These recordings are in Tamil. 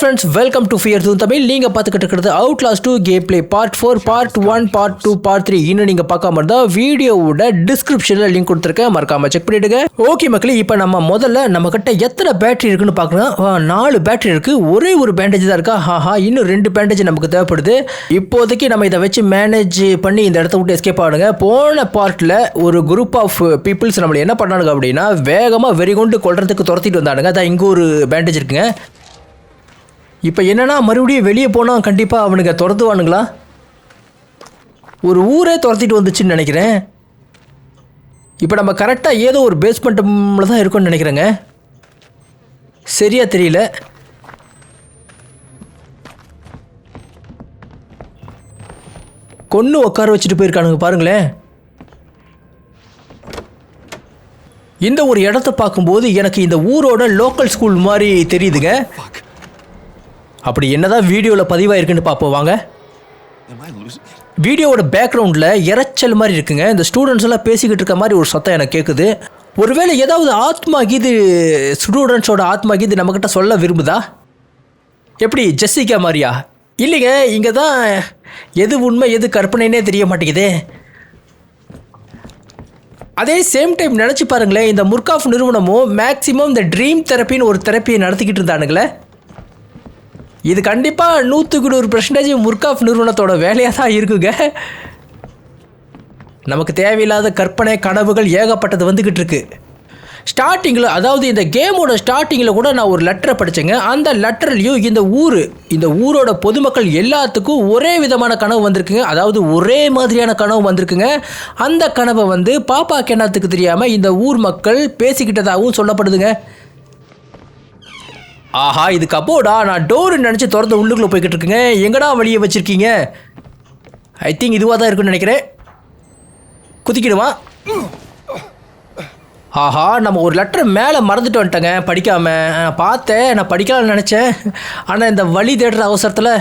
Friends, welcome to fear zone Tamil. நீங்கள் பார்த்துக்கிட்டு இருக்கிறது Outlast 2 game play part 4, part 1, part 2, part 3. இன்னும் நீங்கள் பார்க்காம இருந்தால் வீடியோவோட டிஸ்கிரிப்ஷனில் லிங்க் கொடுத்துருக்கேன், மறக்காம செக் பண்ணிவிடுங்க. ஓகே மக்களே, இப்போ நம்ம முதல்ல நம்மக்கிட்ட எத்தனை பேட்டரி இருக்குன்னு பார்க்கலாம். 4 பேட்டரி இருக்குது, ஒரே ஒரு பேண்டேஜ் தான் இருக்கா. இன்னும் 2 பேண்டேஜ் நமக்கு தேவைப்படுது. இப்போதைக்கு நம்ம இதை வச்சு மேனேஜ் பண்ணி இந்த இடத்த விட்டு எஸ்கேப் ஆகுங்க. போன பார்ட்டில் ஒரு குரூப் ஆஃப் பீப்புள்ஸ் நம்மளை என்ன பண்ணானுங்க அப்படின்னா, வேகமாக வெறிகொண்டு கொள்றதுக்கு துரத்திட்டு வந்தானுங்க. அதான் இங்கே ஒரு பேண்டேஜ் இருக்குங்க. இப்போ என்னன்னா, மறுபடியும் வெளியே போனால் கண்டிப்பாக அவனுங்க துரத்துவானுங்களா? ஒரு ஊரே துரத்திட்டு வந்துச்சுன்னு நினைக்கிறேன். இப்போ நம்ம கரெக்டாக ஏதோ ஒரு பேஸ்மெண்ட்டில் தான் இருக்கோன்னு நினைக்கிறேங்க, சரியா தெரியல. கொன்று உட்கார வச்சுட்டு போயிருக்கானுங்க பாருங்களேன். இந்த ஒரு இடத்த பார்க்கும்போது எனக்கு இந்த ஊரோட லோக்கல் ஸ்கூல் மாதிரி தெரியுதுங்க. அப்படி என்னதான் வீடியோவில் பதிவாயிருக்குன்னு பார்ப்போம் வாங்க. வீடியோவோட பேக்ரவுண்டில் இறைச்சல் மாதிரி இருக்குங்க. இந்த ஸ்டூடெண்ட்ஸ் எல்லாம் பேசிக்கிட்டு இருக்க மாதிரி ஒரு சத்தம் எனக்கு கேட்குது. ஒருவேளை ஏதாவது ஆத்மா கீது, ஸ்டூடெண்ட்ஸோட ஆத்மா கீது நம்மக்கிட்ட சொல்ல விரும்புதா? எப்படி ஜெஸ்ஸிகா மாதிரியா? இல்லைங்க, இங்கே தான் எது உண்மை எது கற்பனைன்னே தெரிய மாட்டேங்குதே. அதே சேம் டைம் நினச்சி பாருங்களேன், இந்த முர்காஃப் நிறுவனமும் மேக்ஸிமம் இந்த ட்ரீம் தெரப்பின்னு ஒரு தெரப்பியை நடத்திக்கிட்டு இருந்தானுங்களே. இது கண்டிப்பாக 100% முர்காஃப் நிறுவனத்தோட வேலையாக தான் இருக்குங்க. நமக்கு தேவையில்லாத கற்பனை கனவுகள் ஏகப்பட்டது வந்துக்கிட்டு இருக்கு. ஸ்டார்டிங்கில், அதாவது இந்த கேமோட ஸ்டார்டிங்கில் கூட நான் ஒரு லெட்டரை படித்தேங்க. அந்த லெட்டர்லையும் இந்த ஊரோட பொதுமக்கள் எல்லாத்துக்கும் ஒரே விதமான கனவு வந்திருக்குங்க. அதாவது ஒரே மாதிரியான கனவு வந்திருக்குங்க. அந்த கனவை வந்து பாப்பா கேனாத்துக்கு தெரியாமல் இந்த ஊர் மக்கள் பேசிக்கிட்டதாகவும் சொல்லப்படுதுங்க. ஆஹா, இது கப்போடா. நான் டோரு நினச்சி திறந்து உள்ளுக்குள்ளே போய்கிட்டு இருக்குங்க. எங்கடா வழியை வச்சுருக்கீங்க? ஐ திங்க் இதுவாக தான் இருக்குன்னு நினைக்கிறேன். குதிக்கிடுமா? ஆஹா, நம்ம ஒரு லெட்டர் மேலே மறந்துட்டு வந்துட்டேங்க படிக்காமல். பார்த்தேன், நான் படிக்கலாம்னு நினச்சேன். ஆனால் இந்த வழி தேடுற அவசரத்தில்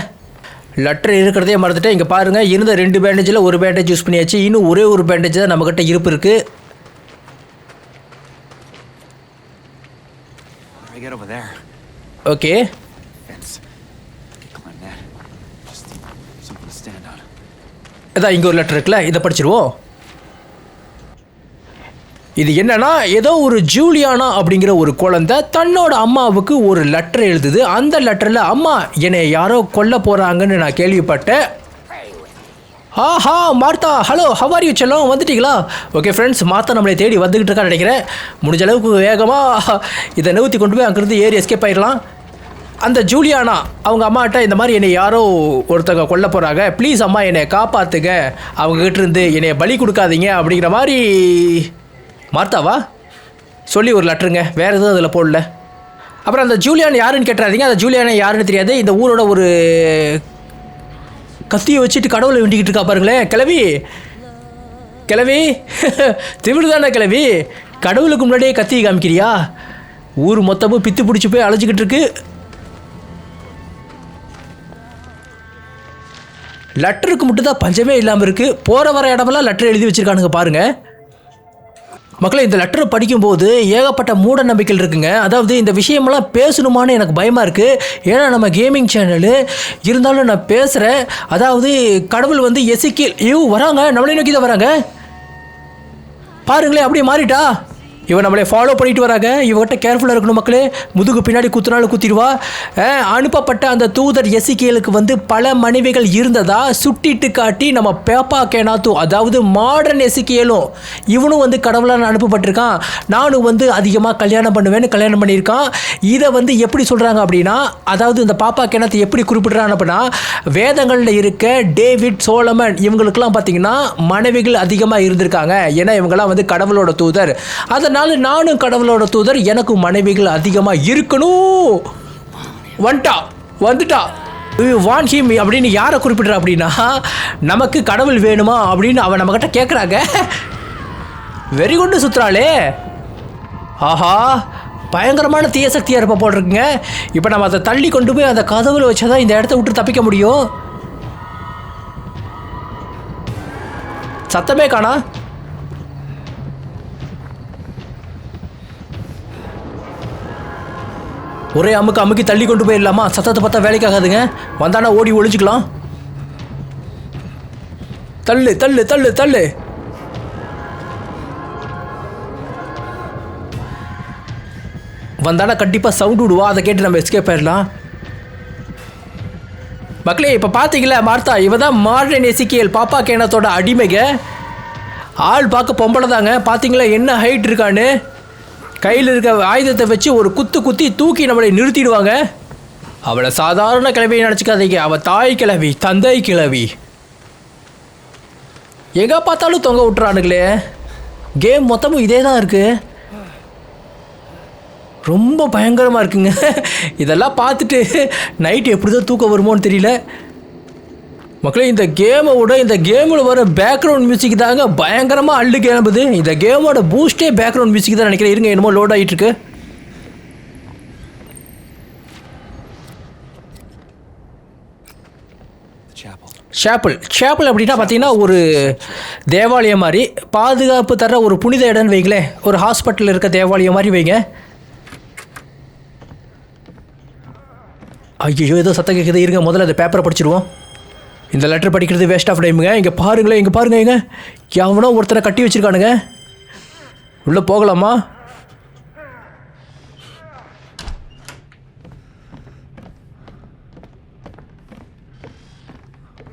லெட்டர் இருக்கிறதே மறந்துட்டேன். இங்கே பாருங்கள், இருந்த 2 பேண்டேஜில் ஒரு பேண்டேஜ் யூஸ் பண்ணியாச்சு. இன்னும் ஒரே ஒரு பேண்டேஜ் தான் நம்மக்கிட்ட இருப்பு இருக்குது. ஓகே, அதான் இங்கே ஒரு லெட்டர் இருக்குல்ல, இதை படிச்சிருவோம். இது என்னன்னா, ஏதோ ஒரு ஜூலியானா அப்படிங்கிற ஒரு குழந்தை தன்னோட அம்மாவுக்கு ஒரு லெட்டர் எழுதுது. அந்த லெட்டரில், அம்மா என்னை யாரோ கொல்ல போகிறாங்கன்னு நான் கேள்விப்பட்டேன். ஆஹா, Martha, hello, how are you செல்லம், வந்துட்டீங்களா? ஓகே ஃப்ரெண்ட்ஸ், மார்த்தா நம்மளை தேடி வந்துக்கிட்டு இருக்கான்னு நினைக்கிறேன். முடிஞ்ச அளவுக்கு வேகமாக இதை நவுத்தி கொண்டு போய் அங்கேருந்து ஏறி எஸ்கேப் ஆகிடலாம். அந்த ஜூலியானா அவங்க அம்மாட்ட, இந்த மாதிரி என்னை யாரோ ஒருத்தங்க கொல்ல போகிறாங்க, ப்ளீஸ் அம்மா என்னை காப்பாற்றுங்க, அவங்ககிட்ட இருந்து என்னை பலி கொடுக்காதீங்க அப்படிங்கிற மாதிரி மார்த்தாவா சொல்லி ஒரு லெட்டருங்க. வேறு எதுவும் அதில் போடல. அப்புறம் அந்த ஜூலியான் யாருன்னு கேட்டுறாதீங்க, அந்த ஜூலியானா யாருன்னு தெரியாது. இந்த ஊரோட ஒரு கத்தியை வச்சுட்டு கடவுளை வேண்டிக்கிட்டு இருக்கா பாருங்களேன். கிளவி திமிரு தானே கிளவி, கடவுளுக்கு முன்னாடியே கத்தியை காமிக்கிறியா? ஊர் மொத்தமும் பித்து பிடிச்சி போய் அழைச்சிக்கிட்டு இருக்கு. லெட்டருக்கு மட்டும் தான் பஞ்சமே இல்லாமல் இருக்குது. போகிற வர இடமெல்லாம் லெட்டர் எழுதி வச்சுருக்கானுங்க பாருங்கள். மக்களே, இந்த லெட்டரை படிக்கும்போது ஏகப்பட்ட மூட நம்பிக்கைகள் இருக்குங்க. அதாவது இந்த விஷயமெல்லாம் பேசணுமான்னு எனக்கு பயமாக இருக்குது. ஏன்னா நம்ம கேமிங் சேனலு இருந்தாலும் நான் பேசுகிறேன். அதாவது கடவுள் வந்து எசிக்கியல் வராங்க, நம்மளே நோக்கி தான் வராங்க பாருங்களேன். அப்படியே மாறிட்டா இவன் நம்மளை ஃபாலோ பண்ணிட்டு வராங்க. இவகிட்ட கேர்ஃபுல்லாக இருக்கணும் மக்களே. முதுகு பின்னாடி குத்துனாலும் குத்திடுவா. அனுப்பப்பட்ட அந்த தூதர் எசிக்கியலுக்கு வந்து பல மனைவிகள் இருந்ததா சுட்டிட்டு காட்டி நம்ம பேப்பா கேனாத்து, அதாவது மாடர்ன் எசிக்கியலும் இவனும் வந்து கடவுளால் அனுப்பப்பட்டிருக்கான். நானும் வந்து அதிகமாக கல்யாணம் பண்ணுவேன்னு கல்யாணம் பண்ணியிருக்கான். இதை வந்து எப்படி சொல்கிறாங்க அப்படின்னா, அதாவது இந்த பாப்பா கேனாத்து எப்படி குறிப்பிட்றான் அப்படின்னா, வேதங்களில் இருக்க டேவிட், சோலமன் இவங்களுக்கெல்லாம் பார்த்தீங்கன்னா மனைவிகள் அதிகமாக இருந்திருக்காங்க. ஏன்னா இவங்கெல்லாம் வந்து கடவுளோட தூதர். அதனால் நானும் கடவுளோட தூதர், எனக்கு மனைவிகள் அதிகமாக இருக்கணும். வந்துட்டா வான் ஹிம் அப்படின்னு யாரை குறிப்பிட்றா அப்படின்னா, நமக்கு கடவுள் வேணுமா அப்படின்னு அவன் நம்மக்கிட்ட கேட்குறாங்க. வெறி கொண்டு சுற்றுறாளே. ஆஹா, பயங்கரமான தீய சக்தியாக இருப்ப போட்டிருக்குங்க. இப்போ நம்ம அதை தள்ளி கொண்டு போய் அந்த கதவுல வச்சாதான் இந்த இடத்த விட்டு தப்பிக்க முடியும். சத்தமே காணா. ஒரே அமுக்கி தள்ளி கொண்டு போயிடலாமா? சத்தத்தை பார்த்தா வேலைக்காகாதுங்க. வந்தானா ஓடி ஒளிஞ்சுக்கலாம். தள்ளு தள்ளு தள்ளு தள்ளு. வந்தானா கண்டிப்பாக சவுண்ட் விடுவா. அதை கேட்டு நம்ம எஸ்கேப் ஆயிடலாம். மக்களே இப்போ பார்த்தீங்களா மார்த்தா, இவ தான் மாடர்ன் எசிக்கியல் பாப்பா கேனத்தோட அடிமைங்க. ஆள் பார்க்க பொம்பளை தாங்க. பார்த்தீங்களா என்ன ஹைட் இருக்கான்னு. கையில் இருக்க ஆயுதத்தை வச்சு ஒரு குத்தி தூக்கி நம்மளை நிறுத்திடுவாங்க. அவளை சாதாரண கிழவியை நினச்சிக்காதீங்க. அவள் தாய் கிழவி, தந்தை கிழவி. எங்கே பார்த்தாலும் தொங்க விட்டுறானுங்களே. கேம் மொத்தமும் இதே தான் இருக்குது. ரொம்ப பயங்கரமாக இருக்குங்க. இதெல்லாம் பார்த்துட்டு நைட்டு எப்படி தான் தூக்கம் வருமோன்னு தெரியல. மக்களே இந்த கேமை விட இந்த கேமில் வர பேக்ரவுண்ட் மியூசிக் தாங்க பயங்கரமாக அள்ளு கிளம்புது. இந்த கேமோட பூஸ்டே பேக்ரவுண்ட் மியூசிக் தான் நினைக்கிறேன். இருங்க என்னமோ லோட் ஆகிட்டு இருக்கு. ஷாப்பிள் அப்படின்னா பார்த்தீங்கன்னா ஒரு தேவாலயம் மாதிரி, பாதுகாப்பு தர ஒரு புனித இடம்னு வைங்களேன். ஒரு ஹாஸ்பிட்டலில் இருக்க தேவாலயம் மாதிரி வைங்க. ஐயோ ஏதோ சத்தம் கேட்குது. இருங்க முதல்ல அந்த பேப்பரை படிச்சிடுவோம். இந்த லெட்டர் படிக்கிறது வேஸ்ட் ஆஃப் டைமுங்க. இங்கே பாருங்களேன், இங்கே பாருங்க. இங்கே எவனோ ஒருத்தனை கட்டி வச்சுருக்கானுங்க. உள்ளே போகலாமா?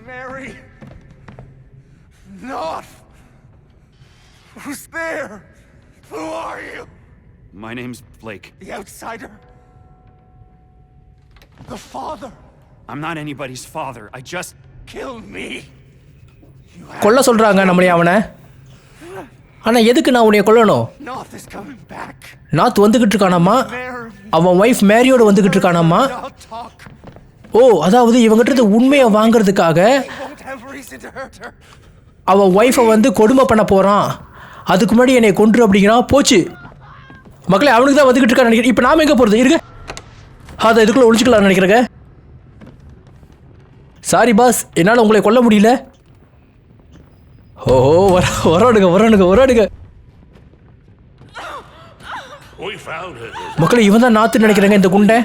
Mary! Not! Who's there? Who are you? My name's Blake. The outsider? The father? I'm not anybody's father. I just... Kill me! கொல்ல சொல்கிறாங்க நம்மளே அவனை. ஆனால் எதுக்கு நான் உன்னைய கொல்லணும்? North is coming back. Nath வந்துக்கிட்டு இருக்கானாம்மா. அவன் ஒய்ஃப் மேரியோடு வந்துக்கிட்டு இருக்கானாம்மா. ஓ அதாவது இவங்ககிட்ட உண்மையை வாங்கிறதுக்காக அவன் ஒய்ஃபை வந்து கொடுமை பண்ண போகிறான். அதுக்கு முன்னாடி என்னை கொன்று அப்படிங்கிறான். போச்சு மக்களே, அவனுக்கு தான் வந்துக்கிட்டு இருக்கான்னு நினைக்கிறேன். இப்போ நாம் எங்கே போகிறது? இருங்க அதை இதுக்குள்ளே ஒழிச்சிக்கலாம்னு நினைக்கிறேங்க. சாரி பாஸ், என்னால் உங்களை கொல்ல முடியல. ஓ வரானுங்க. மக்களே இவன் தான் நாத்துன்னு நினைக்கிறேங்க இந்த குண்டை.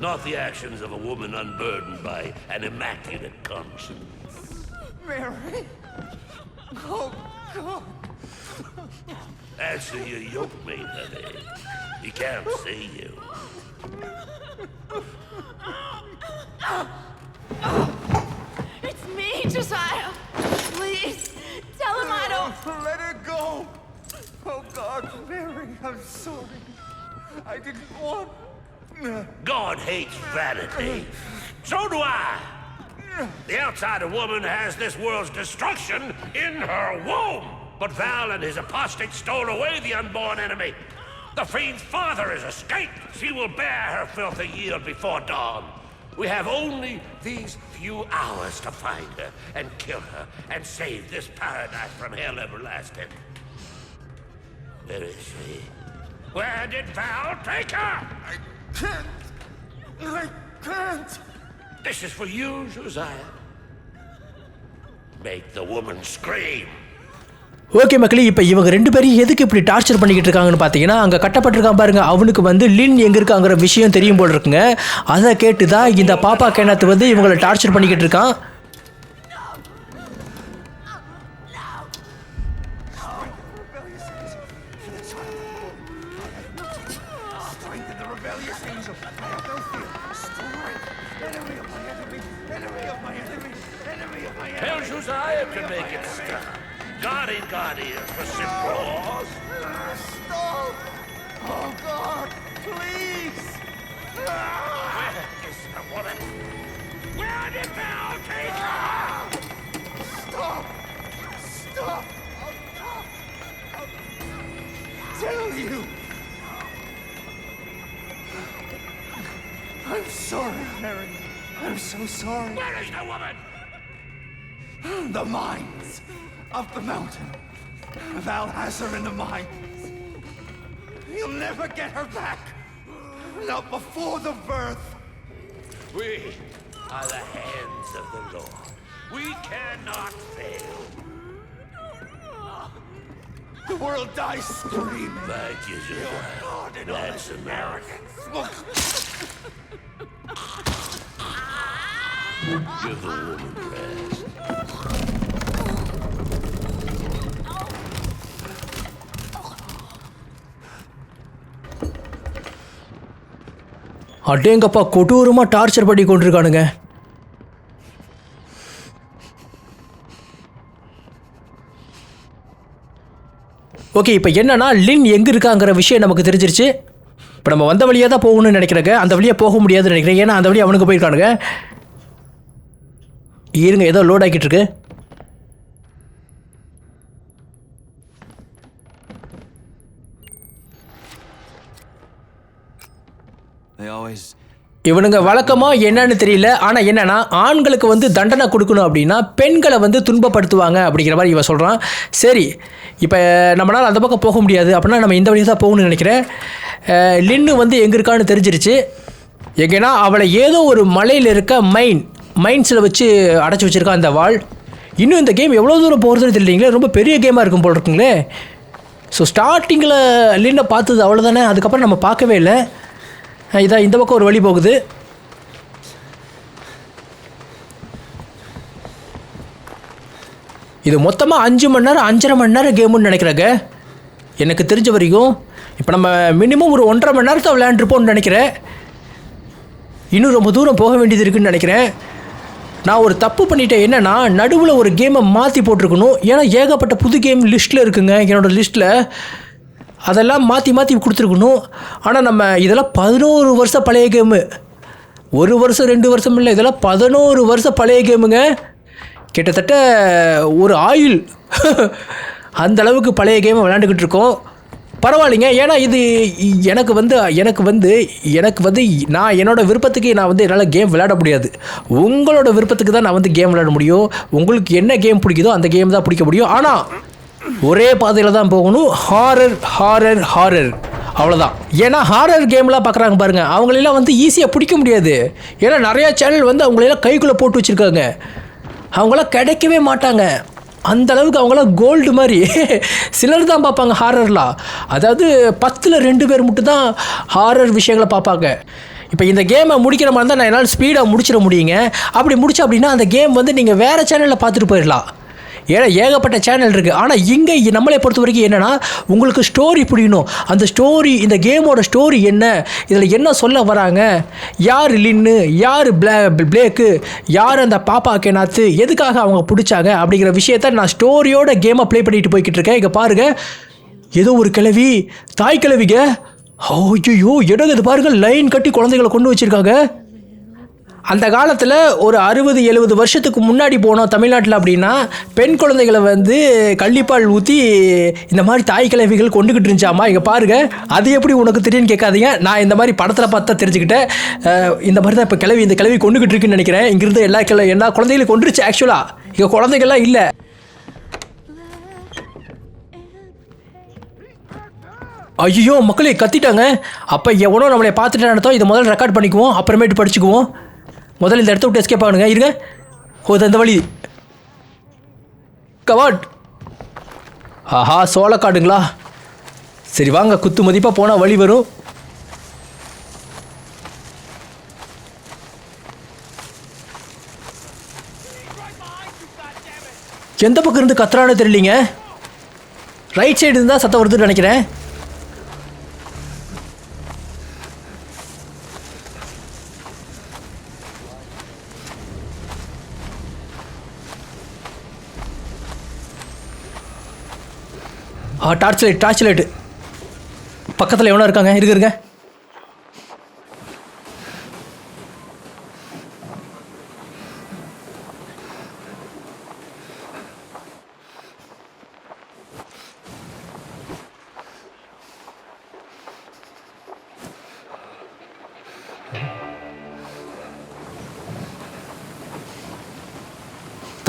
Not the actions of a woman unburdened by an immaculate conscience. Mary! Oh, God! Answer your yoke mate, honey. He can't see you. It's me, Josiah. Please, tell him I don't... Let her go! Oh, God, Mary, I'm sorry. I didn't want... God hates vanity. So do I. The outsider woman has this world's destruction in her womb. But Val and his apostate stole away the unborn enemy. The fiend's father has escaped. She will bear her filthy yield before dawn. We have only these few hours to find her and kill her and save this paradise from hell everlasting. Where is she? Where did Val take her? I can't! This is for you, Josiah. Make the woman scream. Okay மக்களே, இப்போ இவங்க ரெண்டு பேரும் எதுக்கு இப்படி டார்ச்சர் பண்ணிக்கிட்டு இருக்காங்கன்னு பார்த்தீங்கன்னா, அங்கே கட்டப்பட்டிருக்கான் பாருங்க, அவனுக்கு வந்து லின் எங்கே இருக்காங்கிற விஷயம் தெரியும் போல் இருக்குங்க. அதை கேட்டு தான் இந்த பாப்பா கேனத்து வந்து இவங்களை டார்ச்சர் பண்ணிக்கிட்டு இருக்கான். Tell Josiah to make it stop. Guardian for simple. Stop! Oh, God, please! Where is the woman? Where did Val take her? Stop! Stop! I'll tell you! I'm sorry, Mary. I'm so sorry. Where is the woman? The mines of the mountain. Val has her in the mines. You'll never get her back. Not before the birth. We are the hands of the Lord. We cannot fail. The world die screaming. Thank you, Josiah. That's American. Give the woman rest. அடேங்கப்பா கொடூரமா டார்ச்சர் பண்ணி கொண்டிருக்கானுங்க. ஓகே, இப்போ என்னன்னா லின் எங்கே இருக்காங்கிற விஷயம் நமக்கு தெரிஞ்சிருச்சு. இப்போ நம்ம வந்த வழியாக தான் போகணும்னு நினைக்கிறேங்க. அந்த வழியாக போக முடியாதுன்னு நினைக்கிறேன். ஏன்னா அந்த வழியாக அவனுக்கு போயிருக்கானுங்க. இருங்க, ஏதோ லோட் ஆகிட்டு இருக்கு. இவனுங்க வழக்கமாக என்னன்னு தெரியல. ஆனால் என்னன்னா ஆண்களுக்கு வந்து தண்டனை கொடுக்கணும் அப்படின்னா பெண்களை வந்து துன்பப்படுத்துவாங்க அப்படிங்கிற மாதிரி இவன் சொல்கிறான். சரி, இப்போ நம்மளால் அந்த பக்கம் போக முடியாது அப்படின்னா நம்ம இந்த வழியாக தான் போகணும்னு நினைக்கிறேன். லின்னு வந்து எங்கே இருக்கான்னு தெரிஞ்சிருச்சு. எங்கன்னா அவளை ஏதோ ஒரு மலையில் இருக்க மைன்ஸில் வச்சு அடைச்சி வச்சுருக்கான் அந்த வாள். இன்னும் இந்த கேம் எவ்வளோ தூரம் போகிறதுன்னு தெரியலீங்களே, ரொம்ப பெரிய கேமாக இருக்கும் போல் இருக்குங்களே. ஸோ ஸ்டார்டிங்கில் லின்னை பார்த்தது அவ்வளோதானே, அதுக்கப்புறம் நம்ம பார்க்கவே இல்லை. இதான் இந்த பக்கம் ஒரு வழி போகுது. இது மொத்தமாக 5 மணி நேரம் 5.5 மணி நேரம் கேமுன்னு நினைக்கிறேங்க எனக்கு தெரிஞ்ச வரைக்கும். இப்போ நம்ம மினிமம் ஒரு 1.5 மணி நேரத்தை விளையாண்டுருப்போம்னு நினைக்கிறேன். இன்னும் ரொம்ப தூரம் போக வேண்டியது இருக்குதுன்னு நினைக்கிறேன். நான் ஒரு தப்பு பண்ணிட்டேன். என்னென்னா நடுவில் ஒரு கேமை மாற்றி போட்டிருக்கணும். ஏன்னா ஏகப்பட்ட புது கேம் லிஸ்ட்டில் இருக்குங்க என்னோடய லிஸ்ட்டில். அதெல்லாம் மாற்றி கொடுத்துருக்கணும். ஆனால் நம்ம இதெல்லாம் 11 வருஷம் பழைய கேமு. 1 வருஷம் 2 வருஷம் இல்லை, இதெல்லாம் 11 வருஷம் பழைய கேமுங்க. கிட்டத்தட்ட ஒரு ஆயுள் அந்த அளவுக்கு பழைய கேமை விளையாண்டுக்கிட்டு இருக்கோம். பரவாயில்லைங்க. ஏன்னா இது எனக்கு வந்து நான் என்னோடய விருப்பத்துக்கு நான் வந்து என்னால் கேம் விளையாட முடியாது. உங்களோட விருப்பத்துக்கு தான் நான் வந்து கேம் விளையாட முடியும். உங்களுக்கு என்ன கேம் பிடிக்குதோ அந்த கேம் தான் பிடிக்க முடியும். ஆனால் ஒரே பாதையில் தான் போகணும். ஹாரர் அவ்வளோதான். ஏன்னா ஹாரர் கேம்லாம் பார்க்குறாங்க பாருங்கள், அவங்களெல்லாம் வந்து ஈஸியாக பிடிக்க முடியாது. ஏன்னா நிறையா சேனல் வந்து அவங்களெல்லாம் கைக்குள்ளே போட்டு வச்சுருக்காங்க. அவங்களாம் கிடைக்கவே மாட்டாங்க. அந்த அளவுக்கு அவங்களாம் கோல்டு மாதிரி. சிலர் தான் பார்ப்பாங்க ஹாரர்லாம். அதாவது 10ல் 2 பேர் மட்டும் தான் ஹாரர் விஷயங்களை பார்ப்பாங்க. இப்போ இந்த கேமை முடிக்கிற மாதிரி தான் நான் என்னால் ஸ்பீடாக முடிச்சிட முடியுங்க. அப்படி முடிச்சா அப்படின்னா அந்த கேம் வந்து நீங்கள் வேறு சேனலில் பார்த்துட்டு போயிடலாம். ஏன்னா ஏகப்பட்ட சேனல் இருக்குது. ஆனால் இங்கே நம்மளை பொறுத்த வரைக்கும் என்னென்னா உங்களுக்கு ஸ்டோரி புரியணும். அந்த ஸ்டோரி, இந்த கேமோட ஸ்டோரி என்ன, இதில் என்ன சொல்ல வராங்க, யார் லின்னு, யார் பிளேக்கு, யார் அந்த பாப்பா கேனாத்து, எதுக்காக அவங்க பிடிச்சாங்க அப்படிங்கிற விஷயத்த நான் ஸ்டோரியோட கேமை ப்ளே பண்ணிட்டு போய்கிட்டு இருக்கேன். இங்கே பாருங்கள், ஏதோ ஒரு கிழவி, தாய் கிழவிங்க. ஐயோ இடங்க, இது பாருங்கள், லைன் கட்டி குழந்தைகளை கொண்டு வச்சுருக்காங்க. அந்த காலத்தில் ஒரு 60-70 வருஷத்துக்கு முன்னாடி போனோம் தமிழ்நாட்டில் அப்படின்னா பெண் குழந்தைகளை வந்து கள்ளிப்பால் ஊற்றி இந்த மாதிரி தாய் கிழவிகள் கொண்டுக்கிட்டு இருந்துச்சாமா. இங்கே பாருங்கள், அது எப்படி உனக்கு தெரியும்னு கேட்காதீங்க. நான் இந்த மாதிரி படத்தில் பார்த்தா தெரிஞ்சுக்கிட்டேன். இந்த மாதிரி தான் இப்போ இந்த கிழவி கொண்டுக்கிட்டு இருக்குன்னு நினைக்கிறேன். இங்கிருந்து எல்லா குழந்தைகளையும் கொண்டுருச்சு. ஆக்சுவலாக இங்கே குழந்தைகள்லாம் இல்லை. ஐயோ மக்களே கத்திட்டாங்க. அப்போ எவனோ நம்மளை பார்த்துட்டு நடத்தோம். இதை முதல்ல ரெக்கார்ட் பண்ணிக்குவோம், அப்புறமேட்டு படிச்சுக்குவோம். முதல்ல இந்த இடத்த விட்டு எஸ்கேப் ஆகணுங்க. இருங்க, அந்த வழி கவாட். ஆஹா, சோளக்காடுங்களா. சரி வாங்க, குத்து மதிப்பாக போனால் வழி வரும். எந்த பக்கம் இருந்து கத்துறான்னு தெரியலீங்க. ரைட் சைடு இருந்தால் சத்தம் வருதுன்னு நினைக்கிறேன். டார்ச் லைட்டு பக்கத்தில் எவ்வளோ இருக்காங்க. இருங்க,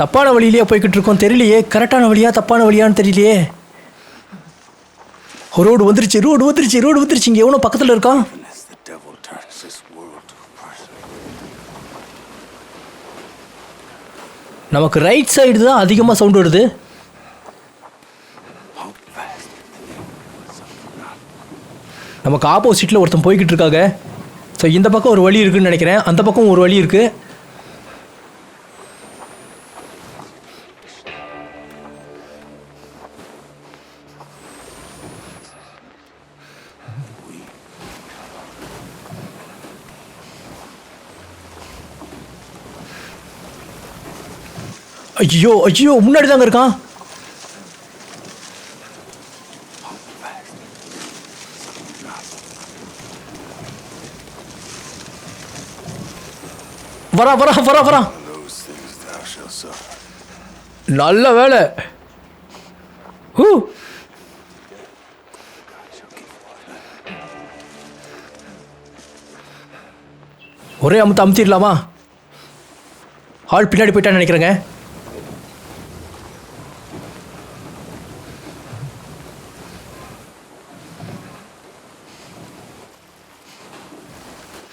தப்பான வழியிலேயே போய்கிட்டு இருக்கோம். தெரியலையே, கரெக்டான வழியா தப்பான வழியான்னு தெரியலையே. ரோடு வந்துருச்சு. இங்கே எவனோ பக்கத்தில் இருக்கான். நமக்கு ரைட் சைடு தான் அதிகமாக சவுண்ட் வருது. நமக்கு ஆப்போசிட்டில் ஒருத்தன் போய்கிட்டு இருக்காங்க. ஸோ இந்த பக்கம் ஒரு வழி இருக்குதுன்னு நினைக்கிறேன், அந்த பக்கம் ஒரு வழி இருக்குது. ஐயோ ஐயோ, முன்னாடி தாங்க இருக்கான். வரா வரா வரா வரா. நல்ல வேலை. ஒரே அமுத்திடலாமா? ஆள் பின்னாடி போயிட்டான்னு நினைக்கிறேங்க.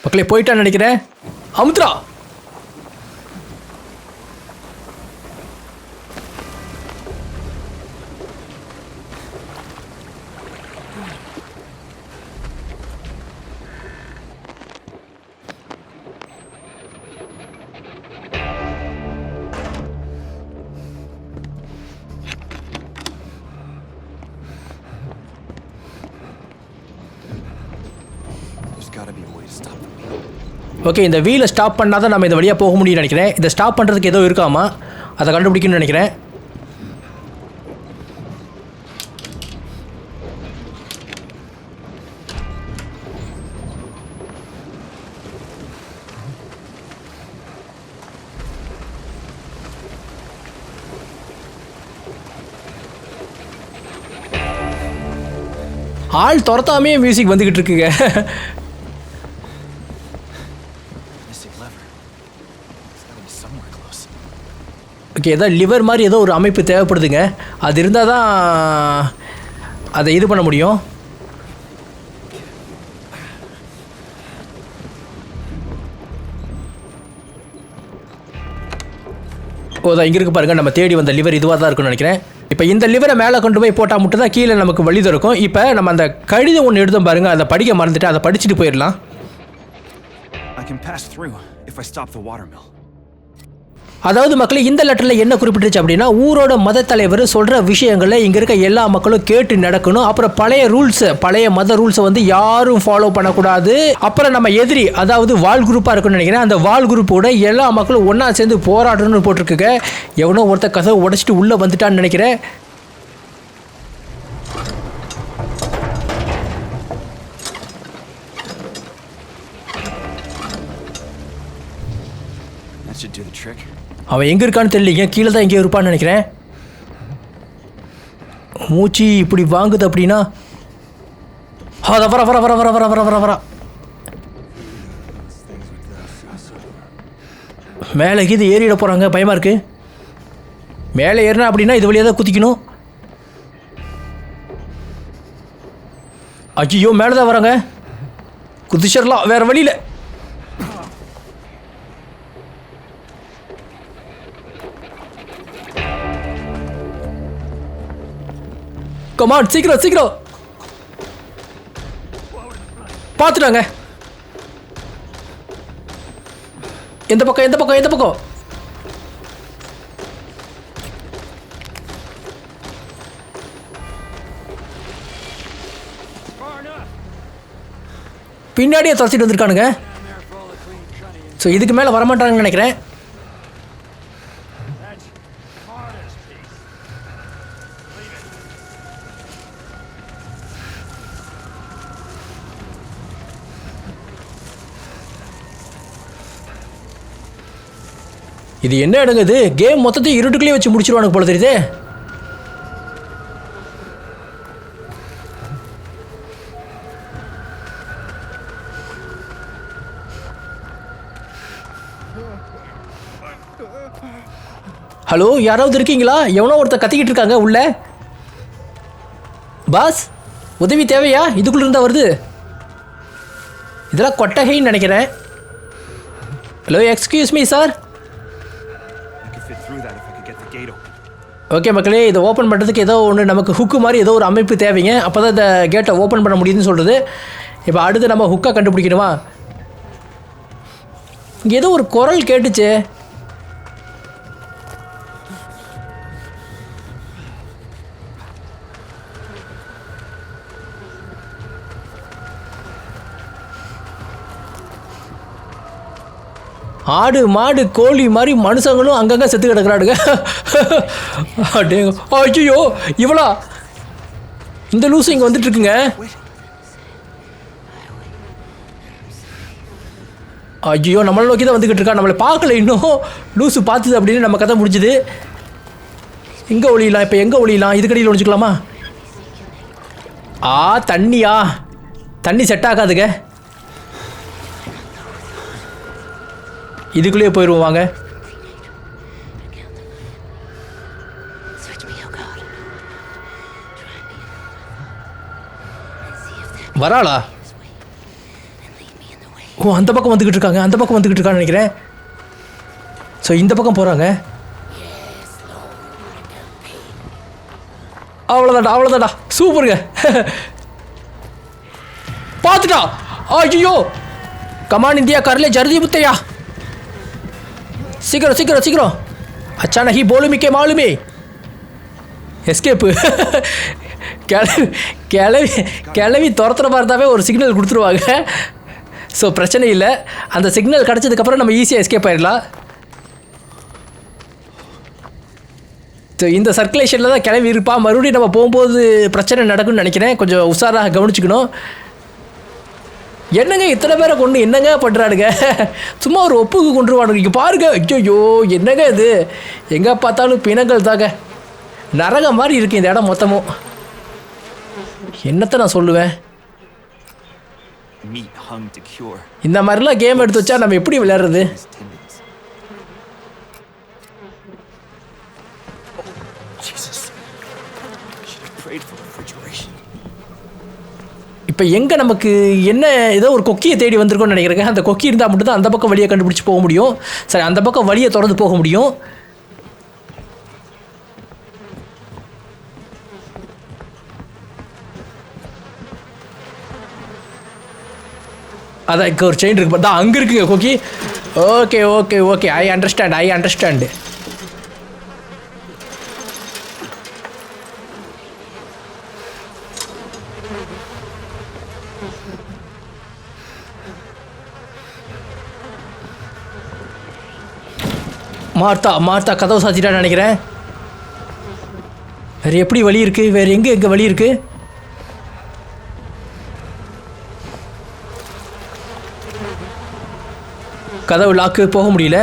மக்களே போயிட்டான்னு நினைக்கிறேன். அமுத்ரா. ஓகே, இந்த வீலை ஸ்டாப் பண்ணால் தான் நம்ம இந்த வழியாக போக முடியும்னு நினைக்கிறேன். இதை ஸ்டாப் பண்ணுறதுக்கு ஏதோ இருக்காமா, அதை கண்டுபிடிக்கணும்னு நினைக்கிறேன். ஆள் துரத்தாமே மியூசிக் வந்துக்கிட்டு இருக்குங்க. ஓகே, ஏதோ லிவர் மாதிரி ஏதோ ஒரு அமைப்பு தேவைப்படுதுங்க. அது இருந்தால் தான் அதை இது பண்ண முடியும். ஓதா இங்கே இருக்கு பாருங்கள், நம்ம தேடி வந்த லிவர் இதுவாக தான் இருக்குன்னு நினைக்கிறேன். இப்போ இந்த லிவரை மேலே கொண்டு போய் போட்டால் மட்டும் தான் கீழே நமக்கு வழி திறக்கும். இப்போ நம்ம அந்த கடிதம் ஒன்று எடுத்தோம் பாருங்கள், அதை படிக்க மறந்துட்டு அதை படிச்சுட்டு போயிடலாம். அதாவது மக்களே, இந்த லெட்டரில் என்ன குறிப்பிட்டுச்சு அப்படின்னா, ஊரோட மத தலைவர் சொல்கிற விஷயங்களை இங்கே இருக்க எல்லா மக்களும் கேட்டு நடக்கணும். அப்புறம் பழைய ரூல்ஸை, பழைய மத ரூல்ஸை வந்து யாரும் ஃபாலோ பண்ணக்கூடாது. அப்புறம் நம்ம எதிரி, அதாவது வால் குரூப்பாக இருக்குன்னு நினைக்கிறேன், அந்த வால் குரூப்போட எல்லா மக்களும் ஒன்றா சேர்ந்து போராடணும்னு போட்டிருக்குங்க. எவனோ ஒருத்தர் கதவை உடைச்சிட்டு உள்ளே வந்துட்டான்னு நினைக்கிறேன். அவன் எங்கே இருக்கான்னு தெரியலீங்க, கீழே தான் எங்கேயோ இருப்பான்னு நினைக்கிறேன். மூச்சு இப்படி வாங்குது அப்படின்னா வர வர வர வர வர வர வர வர மேலே கீது ஏறிட போகிறாங்க, பயமாக இருக்கு. மேலே ஏறினா அப்படின்னா இது வழியாக தான் குதிக்கணும். ஐயோ, மேலே தான் வராங்க, குதிச்சிடலாம் வேறு வழியில். கமான், சீக்கிரம் சீக்கிரம் பார்த்துட்டாங்க. எந்த பக்கம் எந்த பக்கம் எந்த பக்கம்? பின்னாடியே துரத்திட்டு வந்திருக்கானுங்க. ஸோ இதுக்கு மேலே வரமாட்டாங்கன்னு நினைக்கிறேன். இது என்ன இடங்க இது? கேம் மொத்தத்தையும் இருட்டுக்குள்ளேயே வச்சு முடிச்சிருவானுங்க போல தெரியுது. ஹலோ, யாராவது இருக்கீங்களா? எவனோ ஒருத்தர் கத்திக்கிட்டு இருக்காங்க உள்ள. பாஸ், உதவி தேவையா? இதுக்குள்ள இருந்தா வருது. இதெல்லாம் கொட்டகைன்னு நினைக்கிறேன். Hello, excuse me sir. Okay மக்களே, இதை ஓப்பன் பண்ணுறதுக்கு ஏதோ ஒன்று நமக்கு ஹுக்கு மாதிரி ஏதோ ஒரு அமைப்பு தேவைங்க. அப்போ தான் இந்த கேட்டை ஓப்பன் பண்ண முடியுதுன்னு சொல்கிறது. இப்போ அடுத்து நம்ம ஹுக்கை கண்டுபிடிக்கணுமா? இங்கே ஏதோ ஒரு குரல் கேட்டுச்சு. ஆடு மாடு கோழி மாதிரி மனுஷங்களும் அங்கங்கே செத்து கிடக்குறாடுங்க. ஐயோ இவ்வளோ இந்த லூசு இங்கே வந்துட்டு இருக்குங்க. ஐயோ நம்மளை நோக்கி தான் வந்துக்கிட்டு இருக்கா. நம்மளை பார்க்கல இன்னும். லூசு பார்த்துது அப்படின்னு நம்ம கதை முடிஞ்சுது. எங்கே ஒழியலாம் இப்போ? எங்கே ஒழியலாம்? இதுக்கடியில் ஒழிச்சுக்கலாமா? தண்ணியா? தண்ணி செட் ஆகாதுங்க. இதுக்குள்ளேயே போயிடுவோம் வாங்க. வராளா? ஓ அந்த பக்கம் வந்துக்கிட்டு இருக்காங்க. அந்த பக்கம் வந்துக்கிட்டு இருக்கான்னு நினைக்கிறேன். ஸோ இந்த பக்கம் போகிறாங்க. அவ்வளோதாடா அவ்வளோதாடா. சூப்பருங்க. பார்த்துட்டா. ஐயோ கமான் இந்தியா கரலே ஜர்தி முத்தையா. சீக்கிரம் சீக்கிரம் சீக்கிரம். அச்சா நஹி போலுமிக்கே மாலுமே. எஸ்கேப்பு. கிளவி துரத்துற பார்த்தாவே ஒரு சிக்னல் கொடுத்துருவாங்க. ஸோ பிரச்சனை இல்லை. அந்த சிக்னல் கிடச்சதுக்கப்புறம் நம்ம ஈஸியாக எஸ்கேப் ஆகிடலாம். ஸோ இந்த சர்க்குலேஷனில் தான் கிளவி இருப்பா. மறுபடியும் நம்ம போகும்போது பிரச்சனை நடக்கும்னு நினைக்கிறேன். கொஞ்சம் உஷாராக கவனிச்சுக்கணும். என்னங்க இத்தனை பேரை கொண்டு என்னங்க பண்ணுறானுங்க? சும்மா ஒரு ஒப்புக்கு கொண்டுருவானுங்க. இங்கே பாருங்க. ஐயோ என்னங்க இது? எங்கே பார்த்தாலும் பிணங்கள் தாங்க. நரகம் மாதிரி இருக்குது இந்த இடம் மொத்தமும். என்னத்தை நான் சொல்லுவேன்? இந்த மாதிரிலாம் கேம் எடுத்து வச்சா நம்ம எப்படி விளையாடுறது? இப்போ எங்கே நமக்கு என்ன ஏதோ ஒரு கொக்கியை தேடி வந்திருக்கோன்னு நினைக்கிறேங்க. அந்த கொக்கி இருந்தால் மட்டும்தான் அந்த பக்கம் வழியை கண்டுபிடிச்சி போக முடியும். சரி அந்த பக்கம் வழியை திறந்து போக முடியும். அதான் இங்கே ஒரு செயின் இருக்கு. பார்த்தா அங்கே இருக்குங்க கொக்கி. Okay okay okay I understand. Martha கதவு சாத்திட்டான்னு நினைக்கிறேன். வேறு எப்படி வழி இருக்குது? வேறு எங்கே வழி இருக்குது? கதவு லாக்கு, போக முடியல.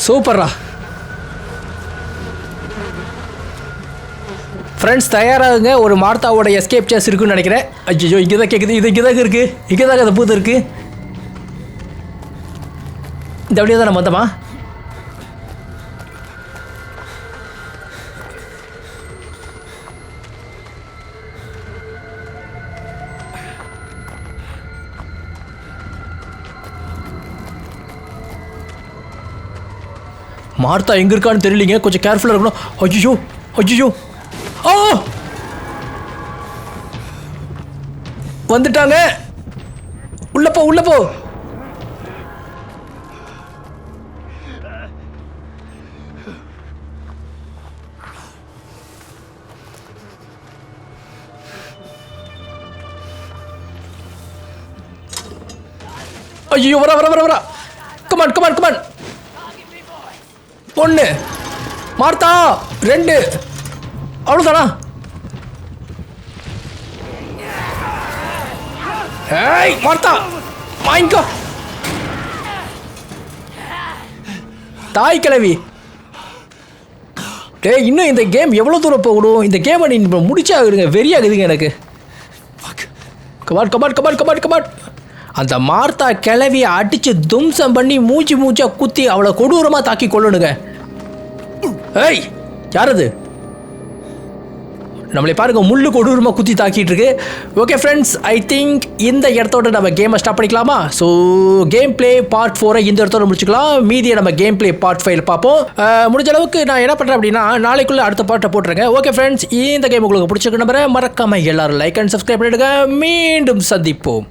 சூப்பர்ரா. ஃப்ரெண்ட்ஸ் தயாராகுங்க. ஒரு மார்த்தாவோட எஸ்கேப் சேஸ் இருக்குன்னு நினைக்கிறேன். ஐயோ இங்கே தான் கேட்குது. இது இங்கே தாங்க இருக்குது. இங்கே தாங்க அந்த பூத்து இருக்குது. இந்த வழியாக தானே மொத்தமா? மார்த்தா எங்கே இருக்கான்னு தெரியலீங்க. கொஞ்சம் கேர்ஃபுல்லாக இருக்கணும். ஐயோ ஐயோ வந்துட்டாங்க. உள்ள போ. ஐயோ வரா. கமான். 1 மார்த்தா 2 அவ்வளோதானா? ஏய் மார்த்தா வாங்கிக்கோ. தாய் கிழவி. இன்னும் இந்த கேம் எவ்வளோ தூரம் போகணும்? இந்த கேமை நீ முடிச்சாகுதுங்க. வெறியாகுதுங்க எனக்கு. கமான். அந்த மார்த்தா கிளவியை அடித்து தும்சம் பண்ணி மூச்சா குத்தி அவளை கொடூரமாக தாக்கி கொள்ளணுங்க. ஏய் யார் அது? நம்மளை பாருங்க முள்ளு கொடூரமாக குத்தி தாக்கிட்டு இருக்கு. ஓகே ஃப்ரெண்ட்ஸ், ஐ திங்க் இந்த இடத்தோட நம்ம கேமை ஸ்டாப் பண்ணிக்கலாமா? ஸோ கேம் பிளே பார்ட் 4 இந்த இடத்தோட முடிச்சுக்கலாம். மீதியை நம்ம கேம் பிளே பார்ட் 5 பார்ப்போம். முடிஞ்ச அளவுக்கு நான் என்ன பண்ணுறேன் அப்படின்னா நாளைக்குள்ள அடுத்த பார்ட்டை போட்டுருங்க. ஓகே ஃப்ரெண்ட்ஸ், இந்த கேம் உங்களுக்கு பிடிச்சிருக்கு நம்புறேன். மறக்காம எல்லாரும் லைக் அண்ட் சப்ஸ்கிரைப் பண்ணிடுங்க. மீண்டும் சந்திப்போம்.